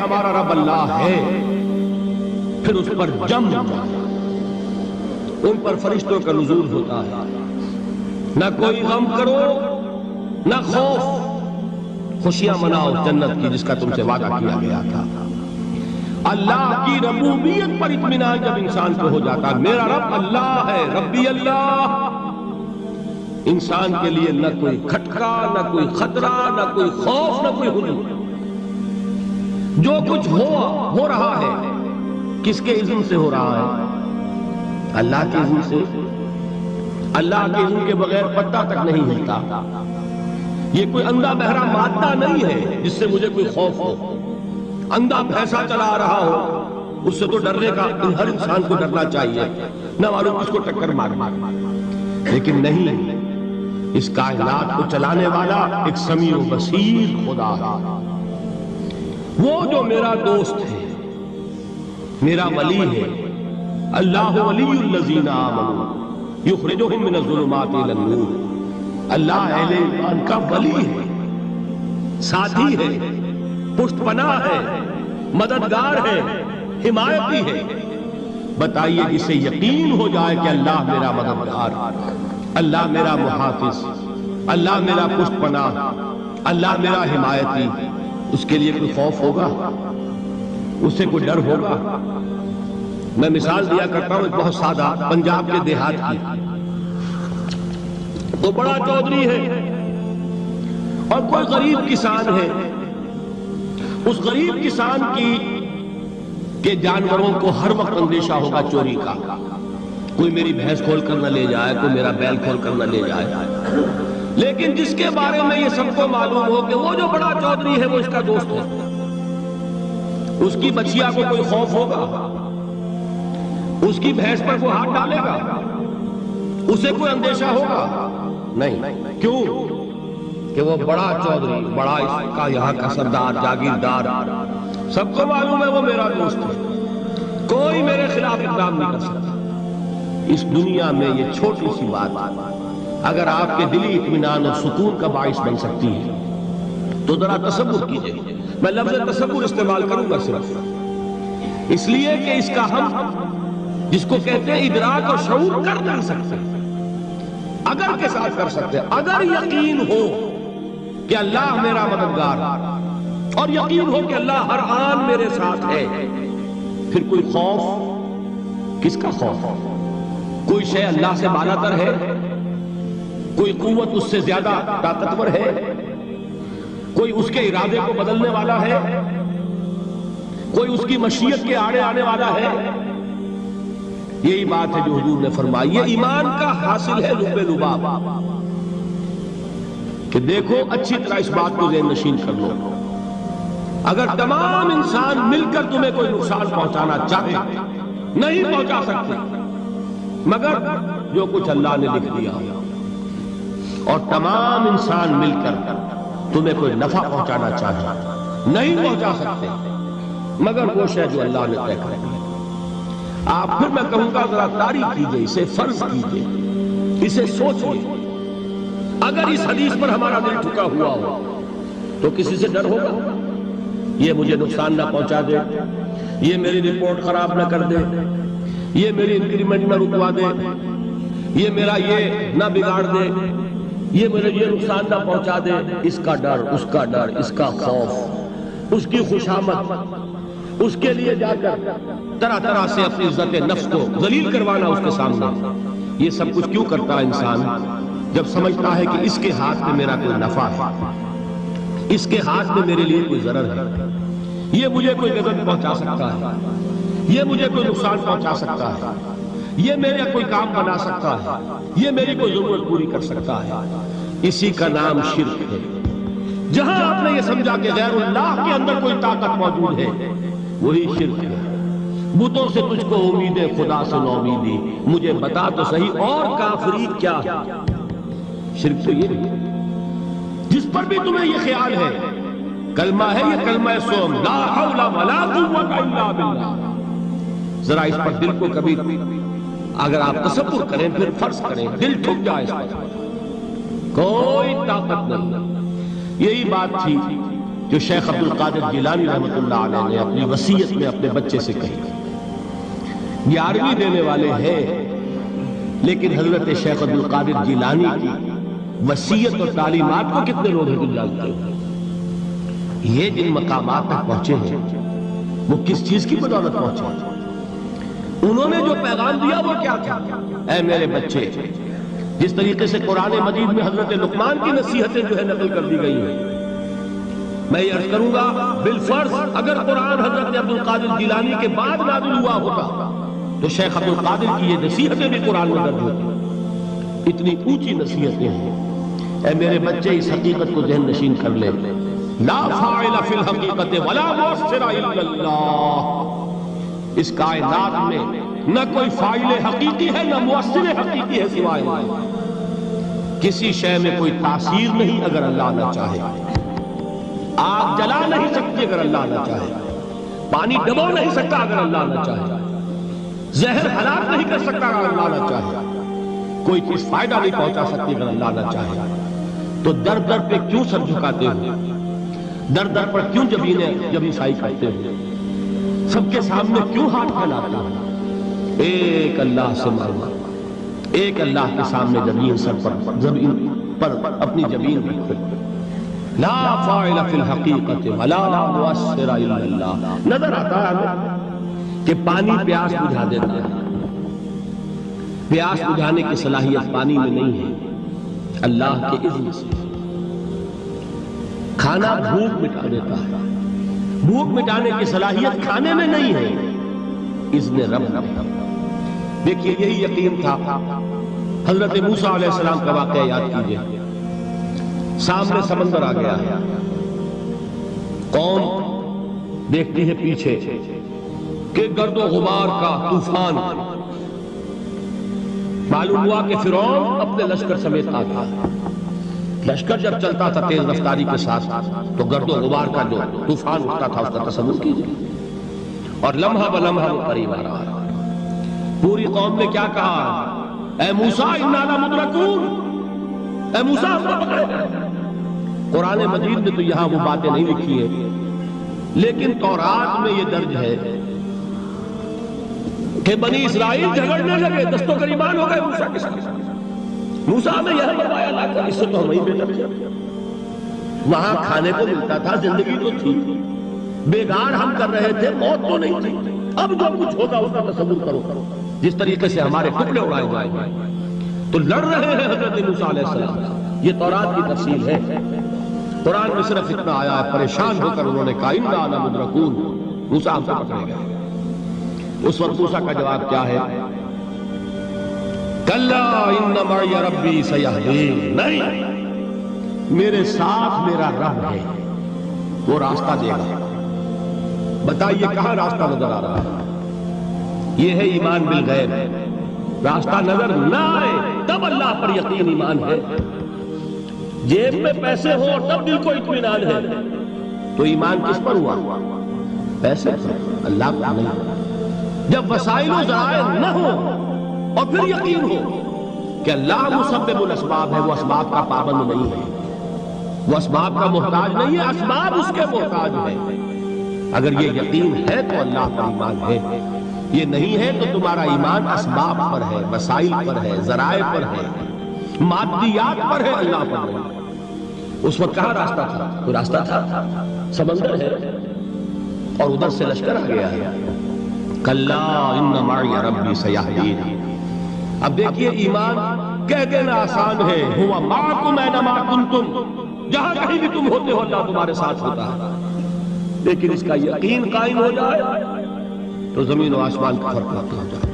ہمارا رب اللہ ہے، پھر اس پر جم ان پر فرشتوں کا نزول ہوتا ہے، نہ کوئی غم کرو نہ خوف، خوشیاں مناؤ جنت کی جس کا تم سے وعدہ کیا گیا تھا۔ اللہ کی ربوبیت پر اطمینان جب انسان کو ہو جاتا ہے، میرا رب اللہ ہے، ربی اللہ، انسان کے لیے نہ کوئی کھٹکا، نہ کوئی خطرہ، نہ کوئی خوف، نہ کوئی حزن۔ جو کچھ ہو رہا ہے کس کے اذن سے ہو رہا ہے؟ اللہ کے اذن سے۔ اللہ کے اذن کے بغیر پتہ تک نہیں ہلتا۔ یہ کوئی اندھا بہرا مادہ نہیں ہے جس سے مجھے کوئی خوف ہو۔ اندھا بھینسا چلا رہا ہو اس سے تو ڈرنے کا ہر انسان کو ڈرنا چاہیے، نہ معلوم کس کو ٹکر مارنا، لیکن نہیں، اس کائنات کو چلانے والا ایک سمیع و بصیر خدا ہے۔ وہ جو میرا دوست ہے، میرا ولی ہے، اللہ ولی الذین آمنوا یخرجہم من الظلمات الی النور، اللہ اہل ایمان کا ولی ہے، ساتھی ہے، پشت پناہ ہے، مددگار ہے، حمایتی ہے۔ بتائیے جسے یقین ہو جائے کہ اللہ میرا مددگار، اللہ میرا محافظ، اللہ میرا پشت پناہ، اللہ میرا حمایتی، اس کے لیے کوئی خوف ہوگا؟ اس سے کوئی ڈر ہوگا؟ میں مثال دیا کرتا ہوں ایک بہت سادہ، پنجاب کے دیہات کی۔ وہ بڑا چودھری ہے اور کوئی غریب کسان ہے۔ اس غریب کسان کے جانوروں کو ہر وقت اندیشہ ہوگا چوری کا، کوئی میری بھینس کھول کر نہ لے جائے، کوئی میرا بیل کھول کر نہ لے جائے۔ لیکن جس کے بارے میں یہ سب کو معلوم ہو کہ وہ جو بڑا چودھری ہے وہ اس کا دوست ہے، اس کی بچیا کو کوئی خوف ہوگا؟ اس کی بھینس پر کوئی ہاتھ ڈالے گا؟ اسے کوئی اندیشہ ہوگا؟ نہیں۔ کیوں؟ کہ وہ بڑا چودھری، بڑا اس کا یہاں کا سردار، جاگیردار، سب کو معلوم ہے وہ میرا دوست ہے، کوئی میرے خلاف اقدام نہیں کر سکتا۔ اس دنیا میں یہ چھوٹی سی بات اگر آپ کے دلی اطمینان اور سکون کا باعث بن سکتی ہے تو ذرا تصور کیجئے۔ میں لفظ تصور استعمال کروں گا صرف اس لیے کہ اس کا ہم جس کو کہتے ہیں ادراک اور شعور کر سکتے ہیں، اگر کے ساتھ کر سکتے ہیں۔ اگر یقین ہو کہ اللہ میرا مددگار اور یقین ہو کہ اللہ ہر آن میرے ساتھ ہے، پھر کوئی خوف، کس کا خوف؟ کوئی شے اللہ سے بالا تر ہے؟ کوئی قوت اس سے زیادہ طاقتور ہے؟ کوئی اس کے ارادے کو بدلنے والا ہے؟ کوئی اس کی مشیت کے آڑے آنے والا ہے؟ یہی بات ہے جو حضور نے فرمائی، یہ ایمان کا حاصل ہے لب لباب، کہ دیکھو اچھی طرح اس بات کو ذہن نشین کر لو، اگر تمام انسان مل کر تمہیں کوئی نقصان پہنچانا چاہے نہیں پہنچا سکتے، مگر جو کچھ اللہ نے لکھ دیا، اور تمام انسان مل کر تمہیں کوئی نفع پہنچانا چاہے نہیں پہنچا سکتے، مگر وہ شے جو اللہ نے طے کر دی۔ آپ پھر میں کہوں گا ذرا تاریخ کیجئے، اسے فرض کیجئے، اسے سوچئے، اگر اس حدیث پر ہمارا دل ٹھکا ہوا ہو تو کسی سے ڈر ہوگا؟ یہ مجھے نقصان نہ پہنچا دے، یہ میری رپورٹ خراب نہ کر دے، یہ میری انکریمنٹ نہ رکوا دے، یہ میرا یہ نہ بگاڑ دے، یہ میرے یہ نقصان نہ پہنچا دے، اس کا ڈر، اس کا ڈر، اس کا خوف، اس کی خوشامد، اس کے لیے جا کر طرح طرح سے اپنی عزت نفس کو ذلیل کروانا اس کے سامنے۔ یہ سب کچھ کیوں کرتا ہے انسان؟ جب سمجھتا ہے کہ اس کے ہاتھ میں میرا کوئی نفع ہے، اس کے ہاتھ میں میرے لیے کوئی ضرر ہے، یہ مجھے کوئی غضب پہنچا سکتا ہے، یہ مجھے کوئی نقصان پہنچا سکتا ہے، یہ میرا کوئی کام بنا سکتا ہے، یہ میری کوئی ضرورت پوری کر سکتا ہے، اسی کا نام شرک ہے۔ جہاں آپ نے یہ سمجھا کہ غیر اللہ کے اندر کوئی طاقت موجود ہے، وہی شرک ہے۔ بتوں سے تجھ کو امید ہے، خدا سے نومیدی، مجھے بتا تو صحیح اور کافری کیا ہے؟ شرک تو یہ ہے جس پر بھی تمہیں یہ خیال ہے، کلمہ ہے یہ کلمہ سوم، لا حول ولا قوت الا باللہ، ذرا اس پر دل کو کبھی اگر آپ تصور کریں، پھر فرض کریں، دل ٹھک جائے اس پر، کوئی طاقت نہیں۔ یہی بات تھی جو شیخ عبد القادر جیلانی رحمۃ اللہ علیہ نے اپنی وصیت میں اپنے بچے سے کہی. 11ویں دینے والے ہیں، لیکن حضرت شیخ عبد القادر جیلانی کی وصیت اور تعلیمات کو کتنے لوگ ہیں تم جانتے ہو؟ یہ جن مقامات تک پہنچے ہیں وہ کس چیز کی بدولت پہنچے؟ انہوں نے جو پیغام دیا وہ کیا تھا؟ اے میرے بچے، جس طریقے سے قرآن مجید میں حضرت لقمان کی نصیحتیں جو ہے نقل کر دی گئی ہیں، میں یہ عرض کروں گا بالفرض اگر قرآن حضرت عبد القادر جیلانی کے بعد نازل ہوا ہوتا تو شیخ عبد القادر کی یہ نصیحتیں بھی قرآن میں درج ہوتی. اتنی اونچی نصیحتیں ہیں. اے میرے بچے، اس حقیقت کو ذہن نشین کر لے، لا فاعل فی الحقیقت ولا مؤثر الا اللہ. اس کائنات میں نہ کوئی فاعل حقیقی ہے نہ مؤثر حقیقی ہے سوائے اللہ. کسی شے میں کوئی تاثیر نہیں اگر اللہ نہ چاہے. آگ جلا نہیں سکتی اگر اللہ نہ چاہے. پانی ڈبو نہیں سکتا اگر اللہ نہ چاہے. زہر ہلاک نہیں کر سکتا اگر اللہ نہ چاہے. کوئی چیز فائدہ نہیں پہنچا سکتی اگر اللہ نہ چاہے. تو در در پہ کیوں سر جھکاتے ہو؟ در در پر کیوں جبیں سائی کرتے ہو؟ سب کے سامنے کیوں ہاتھ پھیلاتے ہو؟ ایک اللہ سے مانگو، ایک اللہ کے سامنے زمین پر اپنی جبین رکھو. لا فاعل فی الحقیقت ولا مؤثر الا اللہ. نظر آتا ہے ہمیں کہ پانی پیاس بجھا دیتا ہے. پیاس بجھانے کی صلاحیت پانی میں نہیں ہے، اللہ کے اذن سے. کھانا بھوک مٹا دیتا ہے، بھوک مٹانے کی صلاحیت کھانے میں نہیں ہے، اذن رب. دیکھیے یہی یقین تھا. حضرت موسیٰ علیہ السلام کا واقعہ یاد کیجئے. سامنے سمندر آ گیا، قوم دیکھتی ہے پیچھے کہ گرد و غبار کا طوفان. معلوم ہوا کہ فرعون اپنے لشکر سمیت آ گیا. لشکر جب چلتا تھا تیز رفتاری کے ساتھ تو گرد و غبار کا جو طوفان اٹھتا تھا اس کا تصور کیجئے. اور لمحہ بلمحہ وہ قریب آ رہا ہے. پوری قوم نے کیا کہا؟ اے موسیٰ انا لمدرکون، اے موسیٰ ہم کو پکڑے گئے. قرآن مجید میں تو یہاں وہ باتیں نہیں لکھی ہیں، لیکن تورات میں یہ درج ہے کہ بنی اسرائیل جھگڑنے لگے، دست و گریبان ہو گئے موسیٰ کے ساتھ. موسیٰ نے یہ بتایا لا کر اس سے تو ہم ہی بہتر تھے. وہاں کھانے کو ملتا تھا، زندگی تو تھی، بیگار ہم کر رہے تھے، موت تو نہیں تھی. اب جو کچھ ہوگا اس کا تصور کرو. جس طریقے سے ہمارے ٹکڑے اڑائے جائیں گے تو لڑ رہے ہیں حضرت موسیٰ علیہ السلام. یہ تورات کی تفصیل ہے. قرآن میں صرف اتنا آیا ہے، پریشان ہو کر انہوں نے کہا انا لمدرکون، موسیٰ ہم کو پکڑے گئے. اس وقت موسیٰ کا جواب کیا ہے؟ کلا ان معی ربی سیہدین. نہیں، میرے ساتھ میرا رب ہے، وہ راستہ دے گا. بتائیے کہاں راستہ نظر آ رہا ہے؟ یہ ہے ایمان بالغیب. راستہ نظر نہ آئے تب اللہ پر یقین ایمان ہے. جیب میں پیسے ہو اور تب دل کو اطمینان ہے تو ایمان کس پر ہوا؟ پیسے پر، اللہ پر نہیں. جب وسائل و ذرائع نہ ہو اور پھر یقین ہو کہ اللہ مسبب الاسباب ہے، وہ اسباب کا پابند نہیں ہے، وہ اسباب کا محتاج نہیں ہے، اسباب اس کے محتاج ہے. اگر یہ یقین ہے تو اللہ پر ایمان ہے. یہ نہیں ہے تو تمہارا ایمان اسباب پر ہے، وسائل پر ہے، ذرائع پر ہے، مادیات پر ہے، اللہ پر نہیں. اس وقت کہاں راستہ تھا؟ کوئی راستہ تھا؟ سمندر ہے اور ادھر سے لشکر آ گیا ہے. کلا ان معی ربی سیہدین. اب دیکھیے ایمان کہہ دینا آسان ہے، ہوا معکم اینما کنتم، جہاں کہیں بھی تم ہوتے ہو اللہ تمہارے ساتھ ہوتا ہے. لیکن اس کا یقین قائم ہو جائے تو زمین و آسمان کا فرق ہوتا ہے.